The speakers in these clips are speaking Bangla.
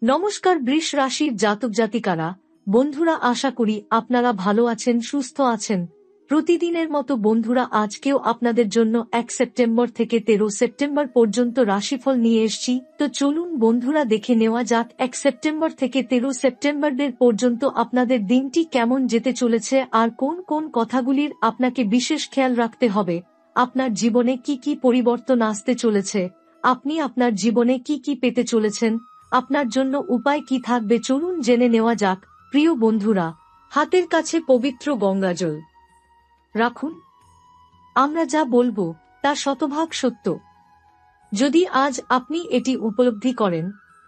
নমস্কার বৃষ রাশির জাতক জাতিকারা, বন্ধুরা, আশা করি আপনারা ভালো আছেন, সুস্থ আছেন। প্রতিদিনের মতো বন্ধুরা, আজকেও আপনাদের জন্য 1 সেপ্টেম্বর থেকে 13 সেপ্টেম্বর পর্যন্ত রাশিফল নিয়ে এসেছি। তো চলুন বন্ধুরা, দেখে নেওয়া যাক 1 সেপ্টেম্বর থেকে 13 সেপ্টেম্বরের পর্যন্ত আপনাদের দিনটি কেমন যেতে চলেছে আর কোন কোন কথাগুলির আপনাকে বিশেষ খেয়াল রাখতে হবে। আপনার জীবনে কি কি পরিবর্তন আসতে চলেছে, আপনি আপনার জীবনে কি কি পেতে চলেছেন, আপনার জন্য উপায় কি থাকবে, চলুন জেনে নেওয়া যাক। প্রিয় বন্ধুরা, হাতের কাছে পবিত্র গঙ্গাজল রাখুন। আমরা যা বলবো তা শতভাগ সত্য। যদি আজ আপনি এটি উপলব্ধি করেন,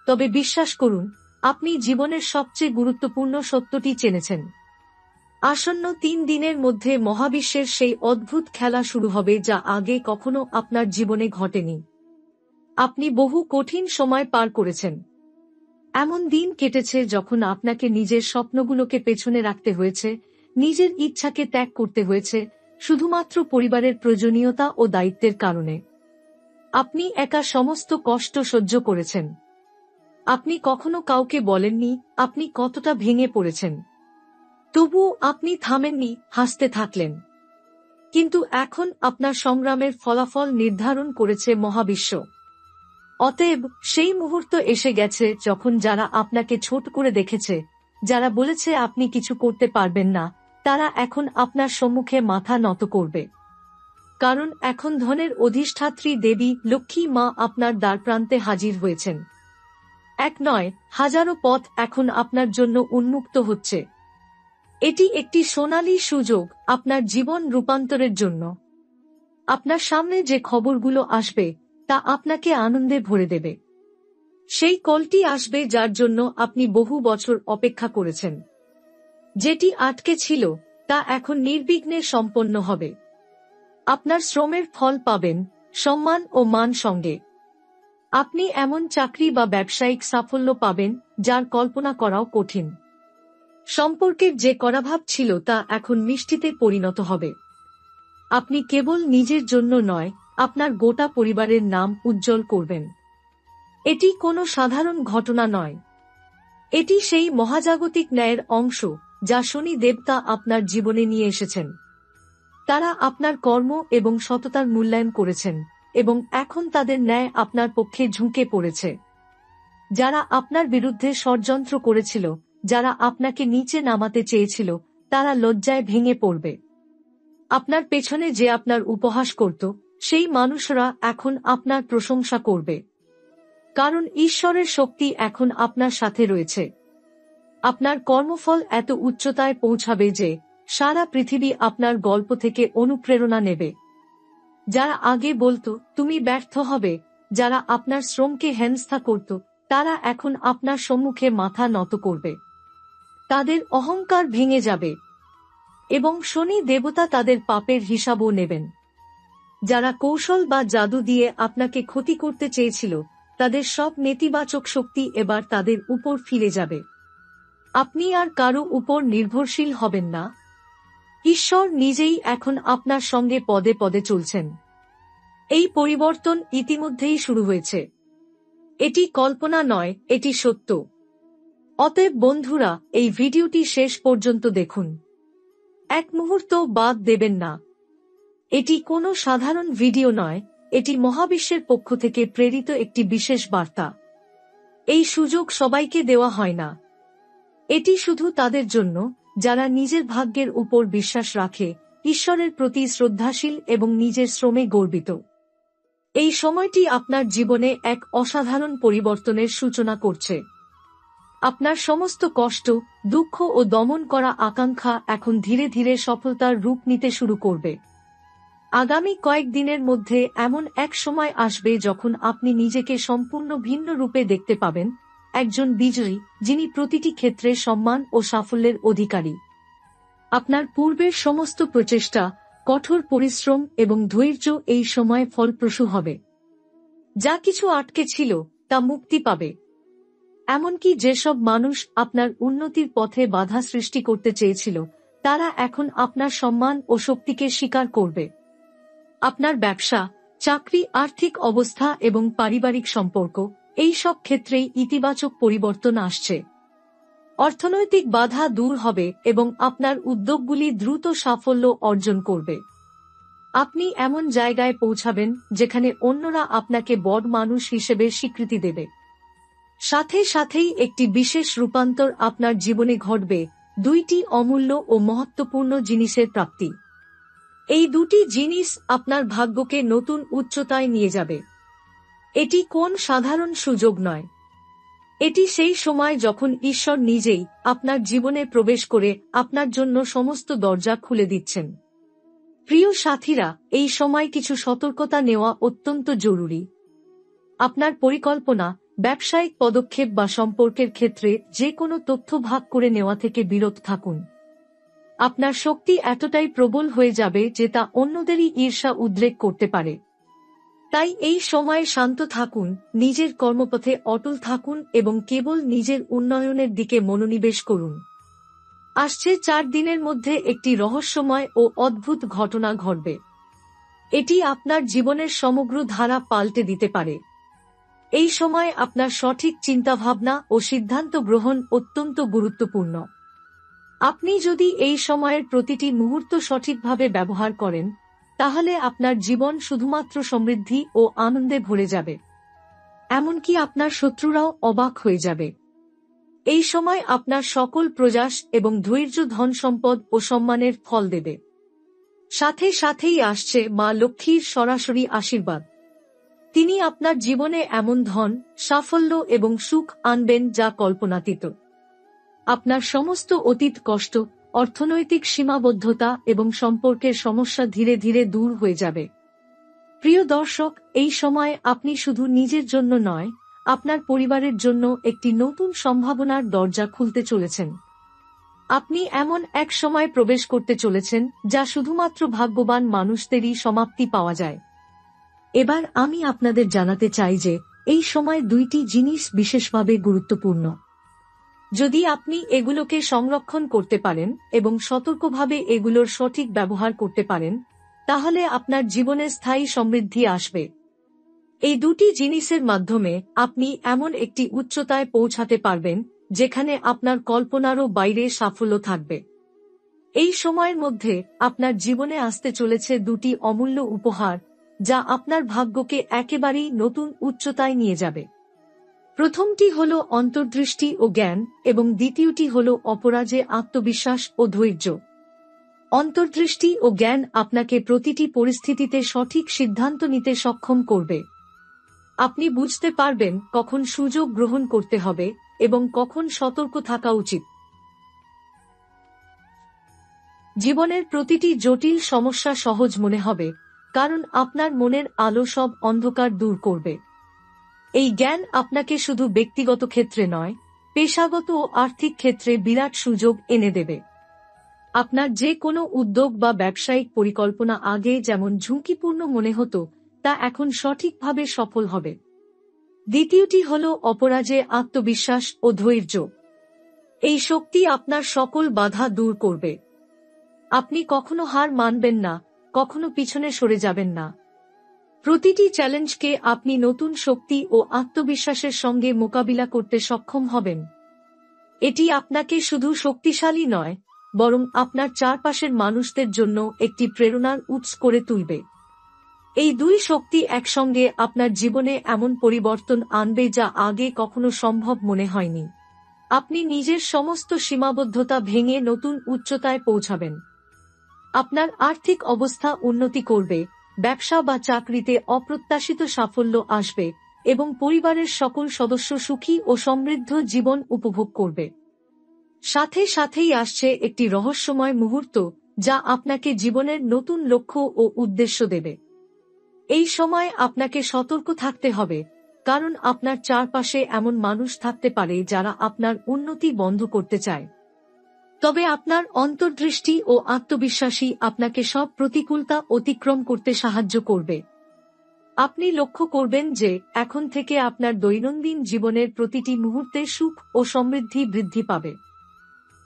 তবে বিশ্বাস করুন, আপনি জীবনের সবচেয়ে গুরুত্বপূর্ণ সত্যটি জেনেছেন। আসন্ন 3 দিনের মধ্যে মহাবিশ্বের সেই অদ্ভুত খেলা শুরু হবে যা আগে কখনো আপনার জীবনে ঘটেনি। আপনি বহু কঠিন সময় পার করেছেন। এমন দিন কেটেছে যখন আপনাকে নিজের স্বপ্নগুলোকে পেছনে রাখতে হয়েছে, নিজের ইচ্ছাকে ত্যাগ করতে হয়েছে, শুধুমাত্র পরিবারের প্রয়োজনীয়তা ও দায়িত্বের কারণে। আপনি একা সমস্ত কষ্ট সহ্য করেছেন। আপনি কখনো কাউকে বলেননি আপনি কতটা ভেঙে পড়েছেন। তবুও আপনি থামেননি, হাসতে থাকলেন। কিন্তু এখন আপনার সংগ্রামের ফলাফল নির্ধারণ করেছে মহাবিশ্ব। অতএব সেই মুহূর্ত এসে গেছে যখন যারা আপনাকে ছোট করে দেখেছে, যারা বলেছে আপনি কিছু করতে পারবেন না, তারা এখন আপনার সম্মুখে মাথা নত করবে। কারণ এখন ধনের অধিষ্ঠাত্রী দেবী লক্ষ্মী মা আপনার দ্বারপ্রান্তে হাজির হয়েছেন। এক নয়, হাজারো পথ এখন আপনার জন্য উন্মুক্ত হচ্ছে। এটি একটি সোনালী সুযোগ আপনার জীবন রূপান্তরের জন্য। আপনার সামনে যে খবরগুলো আসবে তা আপনাকে আনন্দে ভরে দেবে। সেই কলটি আসবে যার জন্য আপনি বহু বছর অপেক্ষা করেছেন। যেটি আটকে ছিল তা এখন নির্বিঘ্নে সম্পন্ন হবে। আপনার শ্রমের ফল পাবেন, সম্মান ও মান সঙ্গে। আপনি এমন চাকরি বা ব্যবসায়িক সাফল্য পাবেন যার কল্পনা করাও কঠিন। সম্পর্কের যে করাভাব ছিল তা এখন মিষ্টিতে পরিণত হবে। আপনি কেবল নিজের জন্য নয়, আপনার গোটা পরিবারের নাম উজ্জ্বল করবেন। এটি কোনো সাধারণ ঘটনা নয়। এটি সেই মহাজাগতিক ন্যায়ের অংশ যা শনি দেবতা আপনার জীবনে নিয়ে এসেছেন। তারা আপনার কর্ম এবং সততার মূল্যায়ন করেছেন এবং এখন তাদের ন্যায় আপনার পক্ষে ঝুঁকে পড়েছে। যারা আপনার বিরুদ্ধে ষড়যন্ত্র করেছিল, যারা আপনাকে নিচে নামাতে চেয়েছিল, তারা লজ্জায় ভেঙে পড়বে। আপনার পেছনে যে আপনার উপহাস করত, সেই মানুষরা এখন আপনার প্রশংসা করবে। কারণ ঈশ্বরের শক্তি এখন আপনার সাথে রয়েছে। আপনার কর্মফল এত উচ্চতায় পৌঁছাবে যে সারা পৃথিবী আপনার গল্প থেকে অনুপ্রেরণা নেবে। যারা আগে বলতো তুমি ব্যর্থ হবে, যারা আপনার শ্রমকে হেনস্থা করত, তারা এখন আপনার সম্মুখে মাথা নত করবে। তাদের অহংকার ভেঙে যাবে এবং শনি দেবতা তাদের পাপের হিসাবও নেবেন। যারা কৌশল বা জাদু দিয়ে আপনাকে ক্ষতি করতে চেয়েছিল, তাদের সব নেতিবাচক শক্তি এবার তাদের উপর ফিরে যাবে। আপনি আর কারো উপর নির্ভরশীল হবেন না। ঈশ্বর নিজেই এখন আপনার সঙ্গে পদে পদে চলছেন। এই পরিবর্তন ইতিমধ্যেই শুরু হয়েছে। এটি কল্পনা নয়, এটি সত্য। অতএব বন্ধুরা, এই ভিডিওটি শেষ পর্যন্ত দেখুন। এক মুহূর্ত বাদ দেবেন না। এটি কোনো সাধারণ ভিডিও নয়, এটি মহাবিশ্বের পক্ষ থেকে প্রেরিত একটি বিশেষ বার্তা। এই সুযোগ সবাইকে দেওয়া হয় না। এটি শুধু তাদের জন্য যারা নিজের ভাগ্যের উপর বিশ্বাস রাখে, ঈশ্বরের প্রতি শ্রদ্ধাশীল এবং নিজের শ্রমে গর্বিত। এই সময়টি আপনার জীবনে এক অসাধারণ পরিবর্তনের সূচনা করছে। আপনার সমস্ত কষ্ট, দুঃখ ও দমন করা আকাঙ্ক্ষা এখন ধীরে ধীরে সফলতার রূপ নিতে শুরু করবে। আগামী কয়েকদিনের মধ্যে এমন এক সময় আসবে যখন আপনি নিজেকে সম্পূর্ণ ভিন্ন রূপে দেখতে পাবেন, একজন বিজয়ী যিনি প্রতিটি ক্ষেত্রে সম্মান ও সাফল্যের অধিকারী। আপনার পূর্বের সমস্ত প্রচেষ্টা, কঠোর পরিশ্রম এবং ধৈর্য এই সময়ে ফলপ্রসূ হবে। যা কিছু আটকে ছিল তা মুক্তি পাবে। এমনকি যেসব মানুষ আপনার উন্নতির পথে বাধা সৃষ্টি করতে চেয়েছিল, তারা এখন আপনার সম্মান ও শক্তিকে স্বীকার করবে। আপনার ব্যবসা, চাকরি, আর্থিক অবস্থা এবং পারিবারিক সম্পর্ক এই সব ক্ষেত্রেই ইতিবাচক পরিবর্তন আসছে। অর্থনৈতিক বাধা দূর হবে এবং আপনার উদ্যোগগুলি দ্রুত সাফল্য অর্জন করবে। আপনি এমন জায়গায় পৌঁছাবেন যেখানে অন্যরা আপনাকে বড় মানুষ হিসেবে স্বীকৃতি দেবে। সাথে সাথেই একটি বিশেষ রূপান্তর আপনার জীবনে ঘটবে, দুইটি অমূল্য ও মহত্বপূর্ণ জিনিসের প্রাপ্তি। এই দুটি জিনিস আপনার ভাগ্যকে নতুন উচ্চতায় নিয়ে যাবে। এটি কোন সাধারণ সুযোগ নয়। এটি সেই সময় যখন ঈশ্বর নিজেই আপনার জীবনে প্রবেশ করে আপনার জন্য সমস্ত দরজা খুলে দিচ্ছেন। প্রিয় সাথীরা, এই সময় কিছু সতর্কতা নেওয়া অত্যন্ত জরুরি। আপনার পরিকল্পনা, ব্যবসায়িক পদক্ষেপ বা সম্পর্কের ক্ষেত্রে যে কোনো তথ্য ভাগ করে নেওয়া থেকে বিরত থাকুন। আপনার শক্তি এতটাই প্রবল হয়ে যাবে যে তা অন্যদেরই ঈর্ষা উদ্রেক করতে পারে। তাই এই সময়ে শান্ত থাকুন, নিজের কর্মপথে অটল থাকুন এবং কেবল নিজের উন্নয়নের দিকে মনোনিবেশ করুন। আসছে 4 দিনের মধ্যে একটি রহস্যময় ও অদ্ভুত ঘটনা ঘটবে। এটি আপনার জীবনের সমগ্র ধারা পাল্টে দিতে পারে। এই সময় আপনার সঠিক চিন্তাভাবনা ও সিদ্ধান্ত গ্রহণ অত্যন্ত গুরুত্বপূর্ণ। আপনি যদি এই সময়ের প্রতিটি মুহূর্ত সঠিকভাবে ব্যবহার করেন, তাহলে আপনার জীবন শুধুমাত্র সমৃদ্ধি ও আনন্দে ভরে যাবে। এমনকি আপনার শত্রুরাও অবাক হয়ে যাবে। এই সময় আপনার সকল প্রয়াস এবং ধৈর্য ধন সম্পদ ও সম্মানের ফল দেবে। সাথে সাথেই আসছে মা লক্ষ্মীর সরাসরি আশীর্বাদ। তিনি আপনার জীবনে এমন ধন, সাফল্য এবং সুখ আনবেন যা কল্পনাতীত। আপনার সমস্ত অতীত কষ্ট, অর্থনৈতিক সীমাবদ্ধতা এবং সম্পর্কের সমস্যা ধীরে ধীরে দূর হয়ে যাবে। প্রিয় দর্শক, এই সময় আপনি শুধু নিজের জন্য নয়, আপনার পরিবারের জন্য একটি নতুন সম্ভাবনার দরজা খুলতে চলেছেন। আপনি এমন এক সময় প্রবেশ করতে চলেছেন যা শুধুমাত্র ভাগ্যবান মানুষদেরই সমাপ্তি পাওয়া যায়। এবার আমি আপনাদের জানাতে চাই যে এই সময় দুইটি জিনিস বিশেষভাবে গুরুত্বপূর্ণ। যদি আপনি এগুলোকে সংরক্ষণ করতে পারেন এবং সতর্কভাবে এগুলোর সঠিক ব্যবহার করতে পারেন, তাহলে আপনার জীবনে স্থায়ী সমৃদ্ধি আসবে। এই দুটি জিনিসের মাধ্যমে আপনি এমন একটি উচ্চতায় পৌঁছাতে পারবেন যেখানে আপনার কল্পনারও বাইরে সাফল্য থাকবে। এই সময়ের মধ্যে আপনার জীবনে আসতে চলেছে দুটি অমূল্য উপহার, যা আপনার ভাগ্যকে একেবারেই নতুন উচ্চতায় নিয়ে যাবে। প্রথমটি হল অন্তর্দৃষ্টি ও জ্ঞান এবং দ্বিতীয়টি হল অপরাজে আত্মবিশ্বাস ও ধৈর্য। অন্তর্দৃষ্টি ও জ্ঞান আপনাকে প্রতিটি পরিস্থিতিতে সঠিক সিদ্ধান্ত নিতে সক্ষম করবে। আপনি বুঝতে পারবেন কখন সুযোগ গ্রহণ করতে হবে এবং কখন সতর্ক থাকা উচিত। জীবনের প্রতিটি জটিল সমস্যা সহজ মনে হবে, কারণ আপনার মনের আলো সব অন্ধকার দূর করবে। এই জ্ঞান আপনাকে শুধু ব্যক্তিগত ক্ষেত্রে নয়, পেশাগত ও আর্থিক ক্ষেত্রে বিরাট সুযোগ এনে দেবে। আপনার যে কোনো উদ্যোগ বা ব্যবসায়িক পরিকল্পনা আগে যেমন ঝুঁকিপূর্ণ মনে হতো, তা এখন সঠিকভাবে সফল হবে। দ্বিতীয়টি হল অপরাজে আত্মবিশ্বাস ও ধৈর্য। এই শক্তি আপনার সকল বাধা দূর করবে। আপনি কখনো হার মানবেন না, কখনো পিছনে সরে যাবেন না। প্রতিটি চ্যালেঞ্জকে আপনি নতুন শক্তি ও আত্মবিশ্বাসের সঙ্গে মোকাবিলা করতে সক্ষম হবেন। এটি আপনাকে শুধু শক্তিশালী নয়, বরং আপনার চারপাশের মানুষদের জন্য একটি প্রেরণার উৎস করে তুলবে। এই দুই শক্তি একসঙ্গে আপনার জীবনে এমন পরিবর্তন আনবে যা আগে কখনো সম্ভব মনে হয়নি। আপনি নিজের সমস্ত সীমাবদ্ধতা ভেঙে নতুন উচ্চতায় পৌঁছাবেন। আপনার আর্থিক অবস্থা উন্নতি করবে, ব্যবসা বা চাকরিতে অপ্রত্যাশিত সাফল্য আসবে এবং পরিবারের সকল সদস্য সুখী ও সমৃদ্ধ জীবন উপভোগ করবে। সাথে সাথেই আসছে একটি রহস্যময় মুহূর্ত যা আপনাকে জীবনের নতুন লক্ষ্য ও উদ্দেশ্য দেবে। এই সময় আপনাকে সতর্ক থাকতে হবে, কারণ আপনার চারপাশে এমন মানুষ থাকতে পারে যারা আপনার উন্নতি বন্ধ করতে চায়। তবে আপনার অন্তর্দৃষ্টি ও আত্মবিশ্বাসী আপনাকে সব প্রতিকূলতা অতিক্রম করতে সাহায্য করবে। আপনি লক্ষ্য করবেন যে এখন থেকে আপনার দৈনন্দিন জীবনের প্রতিটি মুহূর্তে সুখ ও সমৃদ্ধি বৃদ্ধি পাবে।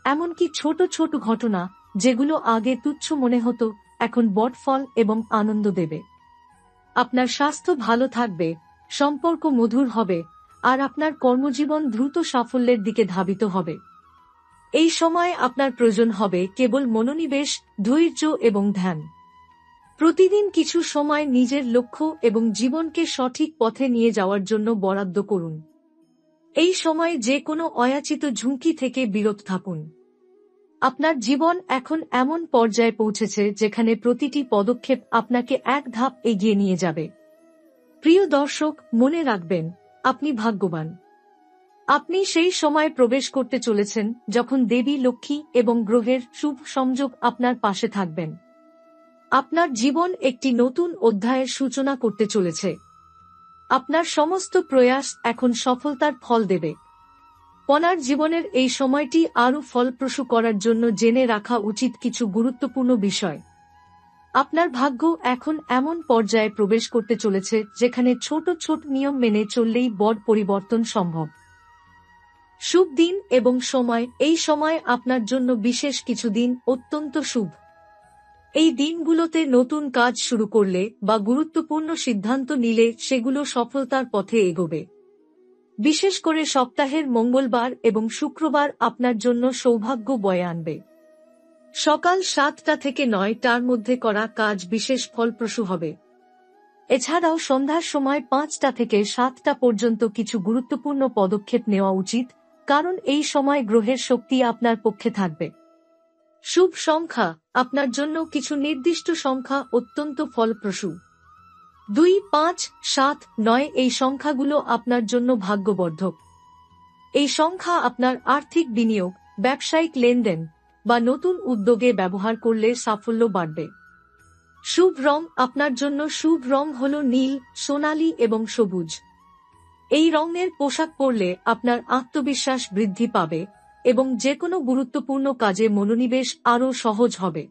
এমনকি ছোট ছোট ঘটনা, যেগুলো আগে তুচ্ছ মনে হতো, এখন বড় ফল এবং আনন্দ দেবে। আপনার স্বাস্থ্য ভালো থাকবে, সম্পর্ক মধুর হবে, আর আপনার কর্মজীবন দ্রুত সাফল্যের দিকে ধাবিত হবে। এই সময় আপনার প্রয়োজন হবে কেবল মনোনিবেশ, ধৈর্য এবং ধ্যান। প্রতিদিন কিছু সময় নিজের লক্ষ্য এবং জীবনকে সঠিক পথে নিয়ে যাওয়ার জন্য বরাদ্দ করুন। এই সময় যে কোনো অযাচিত ঝুঁকি থেকে বিরত থাকুন। আপনার জীবন এখন এমন পর্যায়ে পৌঁছেছে যেখানে প্রতিটি পদক্ষেপ আপনাকে এক ধাপ এগিয়ে নিয়ে যাবে। প্রিয় দর্শক, মনে রাখবেন, আপনি ভাগ্যবান। আপনি সেই সময় প্রবেশ করতে চলেছেন যখন দেবী লক্ষ্মী এবং গ্রহের শুভ সংযোগ আপনার পাশে থাকবেন। আপনার জীবন একটি নতুন অধ্যায়ের সূচনা করতে চলেছে। আপনার সমস্ত প্রয়াস এখন সফলতার ফল দেবে। আপনার জীবনের এই সময়টি আরও ফলপ্রসূ করার জন্য জেনে রাখা উচিত কিছু গুরুত্বপূর্ণ বিষয়। আপনার ভাগ্য এখন এমন পর্যায়ে প্রবেশ করতে চলেছে যেখানে ছোট ছোট নিয়ম মেনে চললেই বড় পরিবর্তন সম্ভব। শুভ দিন এবং সময়। এই সময় আপনার জন্য বিশেষ কিছু দিন অত্যন্ত শুভ। এই দিনগুলোতে নতুন কাজ শুরু করলে বা গুরুত্বপূর্ণ সিদ্ধান্ত নিলে সেগুলো সফলতার পথে এগোবে। বিশেষ করে সপ্তাহের মঙ্গলবার এবং শুক্রবার আপনার জন্য সৌভাগ্য বয়ে আনবে। সকাল 7টা থেকে 9টার মধ্যে করা কাজ বিশেষ ফলপ্রসূ হবে। এছাড়াও সন্ধ্যার সময় 5টা থেকে 7টা পর্যন্ত কিছু গুরুত্বপূর্ণ পদক্ষেপ নেওয়া উচিত, কারণ এই সময় গ্রহের শক্তি আপনার পক্ষে থাকবে। শুভ সংখ্যা। আপনার জন্য কিছু নির্দিষ্ট সংখ্যা অত্যন্ত ফলপ্রসূ। 2, 5, 7, 9 এই সংখ্যাগুলো আপনার জন্য ভাগ্যবর্ধক। এই সংখ্যা আপনার আর্থিক বিনিয়োগ, ব্যবসায়িক লেনদেন বা নতুন উদ্যোগে ব্যবহার করলে সাফল্য বাড়বে। শুভ রং। আপনার জন্য শুভ রং হল নীল, সোনালী এবং সবুজ। এই রঙের পোশাক পরলে আপনার আত্মবিশ্বাস বৃদ্ধি পাবে এবং যেকোনো গুরুত্বপূর্ণ কাজে মনোনিবেশ আরও সহজ হবে।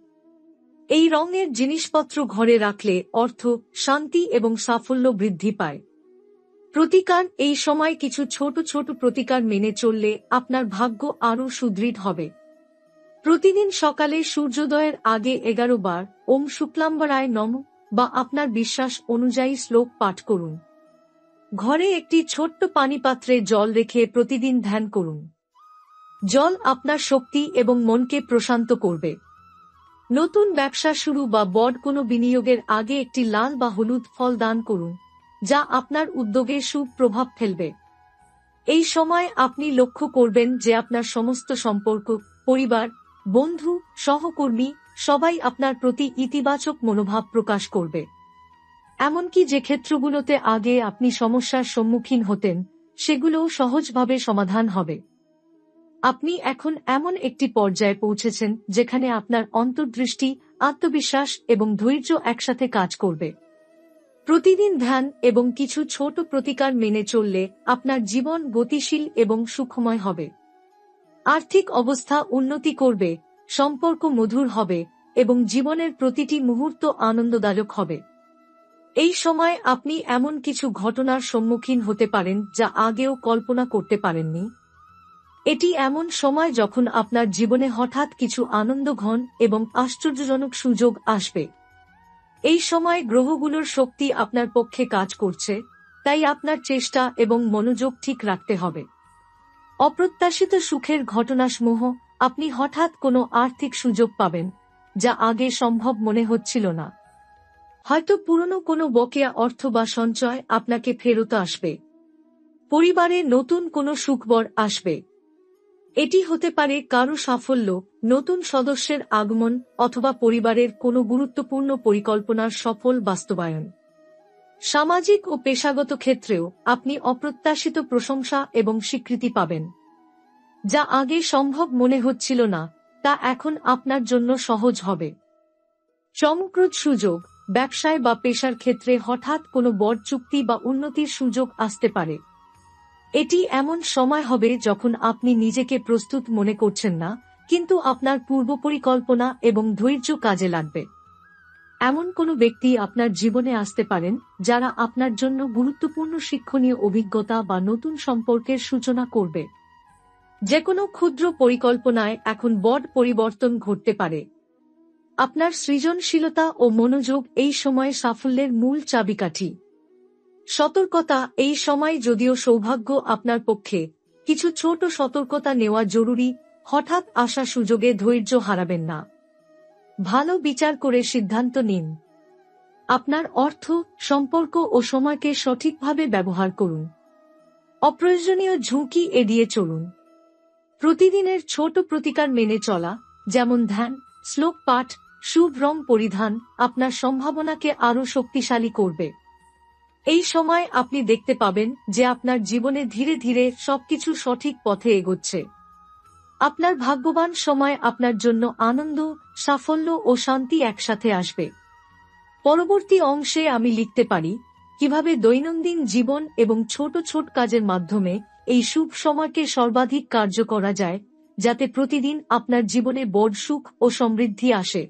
এই রঙের জিনিসপত্র ঘরে রাখলে অর্থ, শান্তি এবং সাফল্য বৃদ্ধি পায়। প্রতিকার। এই সময় কিছু ছোট ছোট প্রতিকার মেনে চললে আপনার ভাগ্য আরও সুদৃঢ় হবে। প্রতিদিন সকালে সূর্যোদয়ের আগে 11 বার ওম শুক্লাম্বরায় নমঃ বা আপনার বিশ্বাস অনুযায়ী শ্লোক পাঠ করুন। ঘরে একটি ছোট্ট পানিপাত্রে জল রেখে প্রতিদিন ধ্যান করুন। জল আপনার শক্তি এবং মনকে প্রশান্ত করবে। নতুন ব্যবসা শুরু বা বড় কোনো বিনিয়োগের আগে একটি লাল বা হলুদ ফল দান করুন, যা আপনার উদ্যোগে শুভ প্রভাব ফেলবে। এই সময় আপনি লক্ষ্য করবেন যে আপনার সমস্ত সম্পর্ক, পরিবার, বন্ধু, সহকর্মী সবাই আপনার প্রতি ইতিবাচক মনোভাব প্রকাশ করবে। এমনকি যে ক্ষেত্রগুলোতে আগে আপনি সমস্যার সম্মুখীন হতেন, সেগুলোও সহজভাবে সমাধান হবে। আপনি এখন এমন একটি পর্যায়ে পৌঁছেছেন যেখানে আপনার অন্তর্দৃষ্টি, আত্মবিশ্বাস এবং ধৈর্য একসাথে কাজ করবে। প্রতিদিন ধ্যান এবং কিছু ছোট প্রতিকার মেনে চললে আপনার জীবন গতিশীল এবং সুখময় হবে। আর্থিক অবস্থা উন্নতি করবে, সম্পর্ক মধুর হবে এবং জীবনের প্রতিটি মুহূর্ত আনন্দদায়ক হবে। এই সময় আপনি এমন কিছু ঘটনার সম্মুখীন হতে পারেন যা আগেও কল্পনা করতে পারেননি। এটি এমন সময় যখন আপনার জীবনে হঠাৎ কিছু আনন্দঘন এবং আশ্চর্যজনক সুযোগ আসবে। এই সময় গ্রহগুলোর শক্তি আপনার পক্ষে কাজ করছে, তাই আপনার চেষ্টা এবং মনোযোগ ঠিক রাখতে হবে। অপ্রত্যাশিত সুখের ঘটনাসমূহ। আপনি হঠাৎ কোনো আর্থিক সুযোগ পাবেন, যা আগে সম্ভব মনে হচ্ছিল না। হয়তো পুরনো কোনো বকেয়া অর্থ বা সঞ্চয় আপনাকে ফেরত আসবে। পরিবারে নতুন কোনো সুখবর আসবে। এটি হতে পারে কারো সাফল্য, নতুন সদস্যের আগমন অথবা পরিবারের কোনো গুরুত্বপূর্ণ পরিকল্পনার সফল বাস্তবায়ন। সামাজিক ও পেশাগত ক্ষেত্রেও আপনি অপ্রত্যাশিত প্রশংসা এবং স্বীকৃতি পাবেন। যা আগে সম্ভব মনে হচ্ছিল না, তা এখন আপনার জন্য সহজ হবে। চমকপ্রদ সুযোগ। ব্যবসায় বা পেশার ক্ষেত্রে হঠাৎ কোনো বড় চুক্তি বা উন্নতির সুযোগ আসতে পারে। এটি এমন সময় হবে যখন আপনি নিজেকে প্রস্তুত মনে করছেন না, কিন্তু আপনার পূর্বপরিকল্পনা এবং ধৈর্য কাজে লাগবে। এমন কোনো ব্যক্তি আপনার জীবনে আসতে পারেন যারা আপনার জন্য গুরুত্বপূর্ণ শিক্ষণীয় অভিজ্ঞতা বা নতুন সম্পর্কের সূচনা করবে। যেকোনো ক্ষুদ্র পরিকল্পনায় এখন বড় পরিবর্তন ঘটতে পারে। আপনার সৃজনশীলতা ও মনোযোগ এই সময়ে সাফল্যের মূল চাবিকাঠি। সতর্কতা, এই সময় যদিও সৌভাগ্য আপনার পক্ষে, কিছু ছোট সতর্কতা নেওয়া জরুরি। হঠাৎ আসা সুযোগে ধৈর্য হারাবেন না। ভালো বিচার করে সিদ্ধান্ত নিন। আপনার অর্থ, সম্পর্ক ও সময়কে সঠিকভাবে ব্যবহার করুন। অপ্রয়োজনীয় ঝুঁকি এড়িয়ে চলুন। প্রতিদিনের ছোট প্রতিকার মেনে চলা, যেমন ধ্যান, শ্লোক পাঠ, শুভ রং পরিধান, আপনার সম্ভাবনাকে আরও শক্তিশালী করবে। এই সময় আপনি দেখতে পাবেন যে আপনার জীবনে ধীরে ধীরে সবকিছু সঠিক পথে এগোচ্ছে। আপনার ভাগ্যবান সময় আপনার জন্য আনন্দ, সাফল্য ও শান্তি একসাথে আসবে। পরবর্তী অংশে আমি লিখতে পারি কিভাবে দৈনন্দিন জীবন এবং ছোট ছোট কাজের মাধ্যমে এই শুভ সময়কে সর্বাধিক কার্য করা যায়, যাতে প্রতিদিন আপনার জীবনে বড় সুখ ও সমৃদ্ধি আসে।